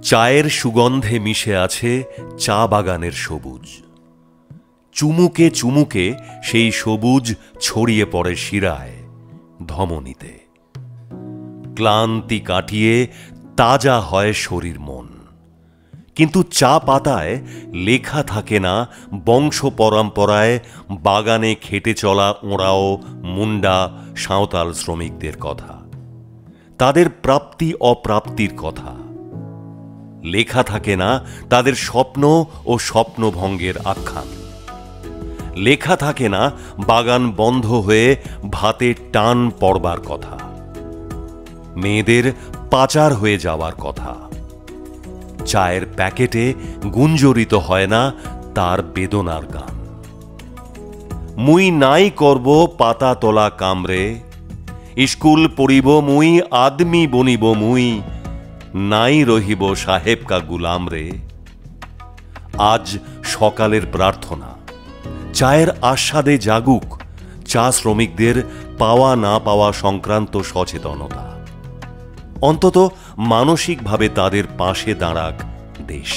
চায়ের সুগন্ধে মিশে আছে চা বাগানের সবুজ। চুমুকে চুমুকে সেই সবুজ ছড়িয়ে পড়ে শিরায়, ধমনীতে। ক্লান্তি কাটিয়ে তাজা হয় শরীর মন। কিন্তু চা পাতায় লেখা থাকে না বংশ পরম্পরায় বাগানে খেটে চলা ওঁরাও মুন্ডা সাঁওতাল শ্রমিকদের কথা, তাদের প্রাপ্তি অপ্রাপ্তির কথা। লেখা থাকে না তাদের স্বপ্ন ও স্বপ্নভঙ্গের আখ্যান। লেখা থাকে না বাগান বন্ধ হয়ে ভাতে টান পড়বার কথা, মেয়েদের পাচার হয়ে যাওয়ার কথা। চায়ের প্যাকেটে গুঞ্জরিত হয় না তার বেদনার গান। মুই নাই করব পাতা তোলা কামরে, স্কুল পড়িব মুই, আদমি বনিব মুই, নাই রহিব সাহেব কা গুলাম রে। আজ সকালের প্রার্থনা চায়ের আস্বাদে জাগুক চা শ্রমিকদের পাওয়া না পাওয়া সংক্রান্ত সচেতনতা। অন্তত মানসিকভাবে তাদের পাশে দাঁড়াক দেশ।